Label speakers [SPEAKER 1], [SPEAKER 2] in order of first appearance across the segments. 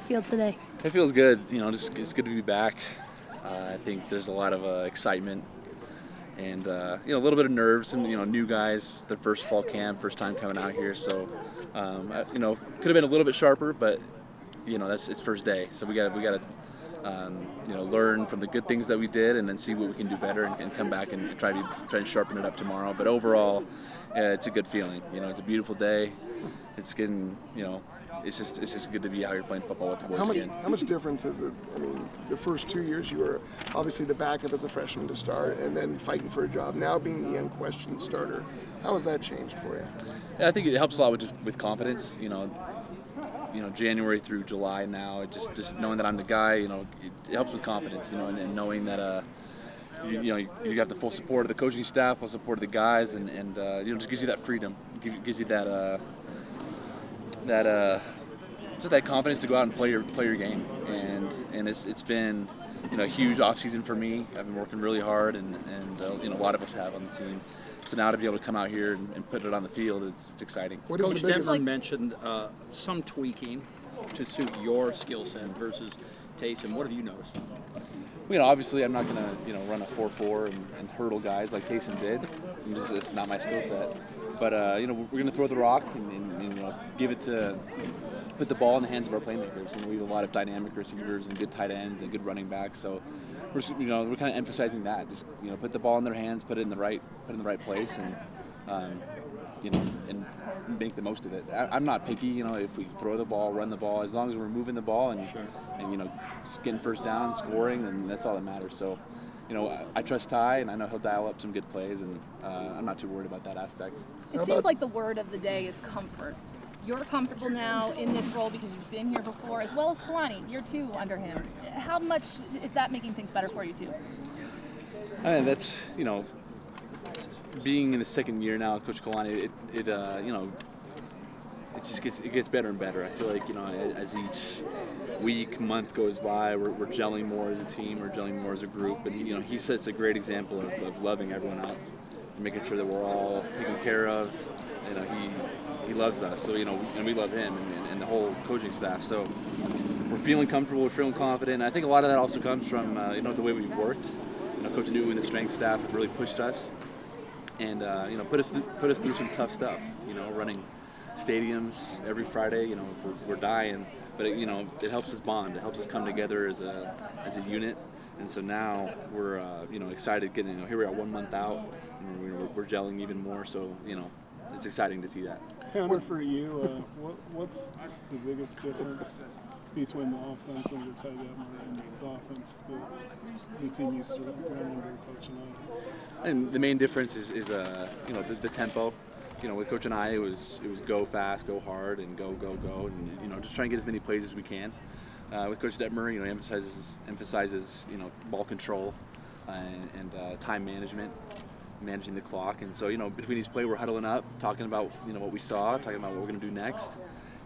[SPEAKER 1] Field today?
[SPEAKER 2] It feels good. Just it's good to be back. I think there's a lot of excitement and a little bit of nerves and new guys, their first fall camp, first time coming out here. So could have been a little bit sharper, but that's it's first day. So we got to learn from the good things that we did and then see what we can do better and come back and try to sharpen it up tomorrow. But overall, it's a good feeling. It's a beautiful day. It's getting it's just good to be out here playing football with the boys again.
[SPEAKER 3] How much difference is it? I mean, the first 2 years you were obviously the backup as a freshman to start, and then fighting for a job. Now being the unquestioned starter, how has that changed for you?
[SPEAKER 2] Yeah, I think it helps a lot with confidence. January through July now, just knowing that I'm the guy. It helps with confidence. And knowing that you got the full support of the coaching staff, full support of the guys, and just gives you that freedom. Gives you that. Just that confidence to go out and play your game, and it's been a huge off season for me. I've been working really hard, and a lot of us have on the team. So now to be able to come out here and put it on the field, it's exciting.
[SPEAKER 4] Coach Denver mentioned some tweaking to suit your skill set versus Taysom. What have you noticed?
[SPEAKER 2] Obviously I'm not going to run a 4.4 and hurdle guys like Taysom did. It's not my skill set. But we're going to throw the rock and give it to put the ball in the hands of our playmakers. We have a lot of dynamic receivers and good tight ends and good running backs. So we're kind of emphasizing that. Just put the ball in their hands, put it in the right place, and and make the most of it. I'm not picky. If we throw the ball, run the ball, as long as we're moving the ball and getting first down, scoring, and that's all that matters. So. I trust Ty, and I know he'll dial up some good plays, and I'm not too worried about that aspect.
[SPEAKER 5] It seems like the word of the day is comfort. You're comfortable now in this role because you've been here before, as well as Kalani. You're two under him. How much is that making things better for you, too?
[SPEAKER 2] That's, being in the second year now with Coach Kalani, it gets better and better. I feel like, as each week, month goes by, we're gelling more as a team, we're gelling more as a group, and he sets a great example of loving everyone out and making sure that we're all taken care of. He loves us, so and we love him and the whole coaching staff. So we're feeling comfortable, we're feeling confident. And I think a lot of that also comes from the way we've worked. Coach Newton and the strength staff have really pushed us and put us through some tough stuff. Running stadiums every Friday, we're dying, but it helps us bond. It helps us come together as a unit. And so now we're excited getting here we are 1 month out, and we're gelling even more. So it's exciting to see that.
[SPEAKER 6] Tanner, for you, what's the biggest difference between the offense under Ty Detmer and the offense that the team used to run under Coach and
[SPEAKER 2] And the main difference is the tempo. With Coach and I, it was go fast, go hard, and go, and just try and get as many plays as we can. With Coach Detmer, he emphasizes ball control and time management, managing the clock. And so between each play, we're huddling up, talking about what we saw, talking about what we're going to do next.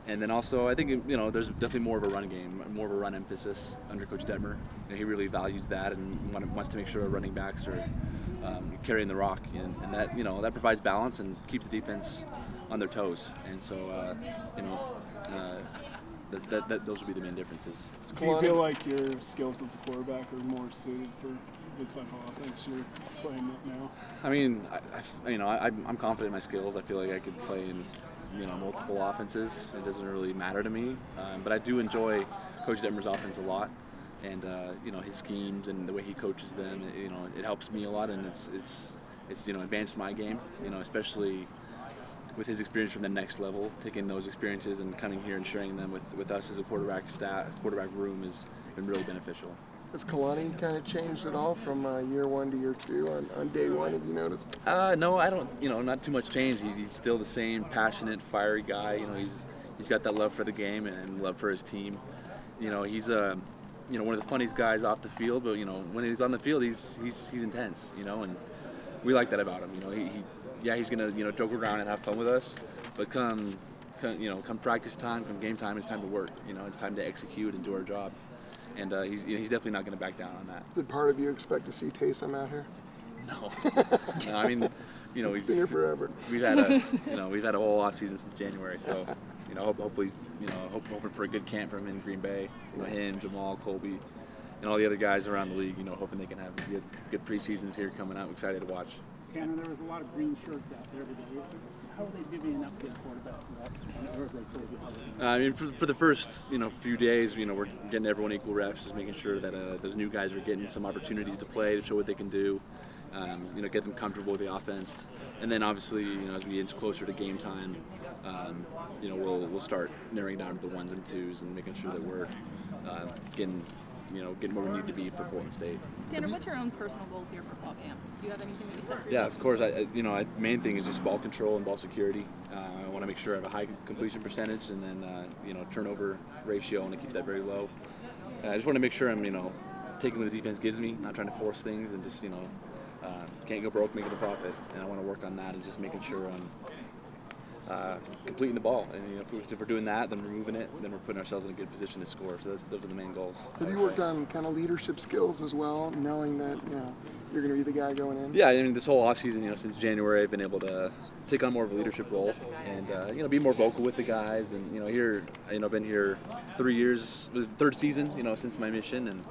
[SPEAKER 2] And then also, I think there's definitely more of a run game, more of a run emphasis under Coach Detmer. He really values that and wants to make sure our running backs are carrying the rock, and that that provides balance and keeps the defense on their toes. And so those would be the main differences.
[SPEAKER 6] Do you feel like your skills as a quarterback are more suited for the type of offense you're playing with now?
[SPEAKER 2] I mean, I'm confident in my skills. I feel like I could play in multiple offenses. It doesn't really matter to me, but I do enjoy Coach Detmer's offense a lot. And his schemes and the way he coaches them, it helps me a lot, and it's advanced my game, especially with his experience from the next level. Taking those experiences and coming here and sharing them with us as a quarterback room has been really beneficial.
[SPEAKER 3] Has Kalani kind of changed at all from year one to year two on day one? Have you noticed?
[SPEAKER 2] No, I don't. Not too much change. He's still the same passionate, fiery guy. He's got that love for the game and love for his team. He's one of the funniest guys off the field, but when he's on the field, he's intense, and we like that about him. He's gonna joke around and have fun with us, but come practice time, come game time, it's time to work. It's time to execute and do our job, and he's definitely not gonna back down on that.
[SPEAKER 3] Did part of you expect to see Taysom out here?
[SPEAKER 2] No. No, I mean,
[SPEAKER 3] we've been here forever.
[SPEAKER 2] We've had a whole off season since January, so hopefully hoping for a good camp from him in Green Bay. Him, Jamal, Colby, and all the other guys around the league. Hoping they can have good preseasons here coming out. I'm excited to watch.
[SPEAKER 1] Tanner, there was a lot of green shirts out there today. How are they divvying up the quarterback reps? I heard they told you how they
[SPEAKER 2] for the first few days, we're getting everyone equal reps, just making sure that those new guys are getting some opportunities to play, to show what they can do. Get them comfortable with the offense, and then obviously, as we inch closer to game time, we'll start narrowing down to the ones and twos and making sure that we're getting where we need to be for Portland State.
[SPEAKER 5] Tanner, what's your own personal goals here for fall camp? Do you have anything that you set for yourself?
[SPEAKER 2] Yeah, of course. Main thing is just ball control and ball security. I want to make sure I have a high completion percentage, and then turnover ratio. I want to keep that very low. I just want to make sure I'm taking what the defense gives me, not trying to force things, and just can't go broke making a profit. And I want to work on that, and just making sure I'm completing the ball. And if we're doing that, then we're moving it, then we're putting ourselves in a good position to score. So those are the main goals.
[SPEAKER 3] Have you worked on kind of leadership skills as well, knowing that you're going to be the guy going in?
[SPEAKER 2] Yeah, this whole offseason, since January, I've been able to take on more of a leadership role and be more vocal with the guys. And here, I've been here 3 years, third season, since my mission, and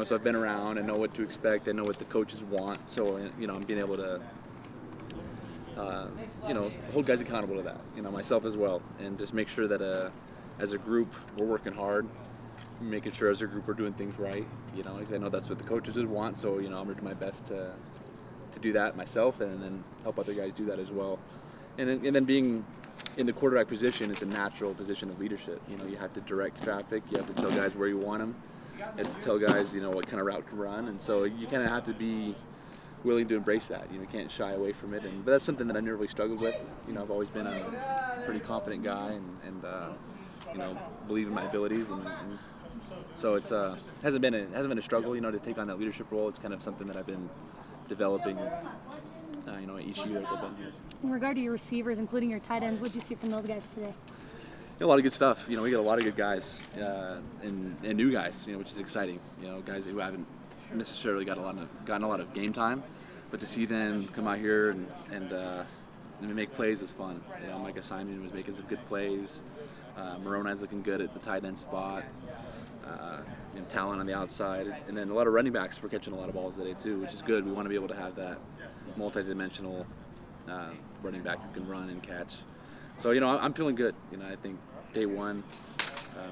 [SPEAKER 2] so I've been around. I know what to expect. I know what the coaches want. So I'm being able to hold guys accountable to that, myself as well, and just make sure that as a group we're working hard, making sure as a group we're doing things right, because I know that's what the coaches want, so I'm going to do my best to do that myself and then help other guys do that as well. And then being in the quarterback position, it's a natural position of leadership. You have to direct traffic, you have to tell guys where you want them, you have to tell guys what kind of route to run, and so you kind of have to be willing to embrace that. You can't shy away from it, but that's something that I never really struggled with. I've always been a pretty confident guy and believe in my abilities, and so it's hasn't been a struggle, to take on that leadership role. It's kind of something that I've been developing, each year as I've been here.
[SPEAKER 7] In regard to your receivers, including your tight ends, what did you see from those guys today?
[SPEAKER 2] A lot of good stuff. We got a lot of good guys and new guys, which is exciting. Guys who haven't necessarily gotten a lot of game time, but to see them come out here and make plays is fun. Micah Simon was making some good plays. Moroni's looking good at the tight end spot. Talent on the outside, and then a lot of running backs were catching a lot of balls today too, which is good. We want to be able to have that multi-dimensional running back who can run and catch. So I'm feeling good. I think day one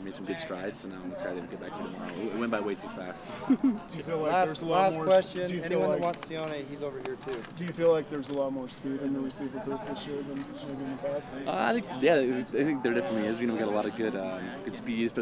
[SPEAKER 2] made some good strides, and now I'm excited to get back here tomorrow. It went by way too fast.
[SPEAKER 6] Do you feel like there's a lot
[SPEAKER 8] last
[SPEAKER 6] more?
[SPEAKER 8] question.
[SPEAKER 6] Do you feel
[SPEAKER 8] Anyone
[SPEAKER 6] like,
[SPEAKER 8] that wants Sione, he's over here too.
[SPEAKER 6] Do you feel like there's a lot more speed in the receiver group this year than maybe in the past?
[SPEAKER 2] I think there definitely is. We got a lot of good speed, especially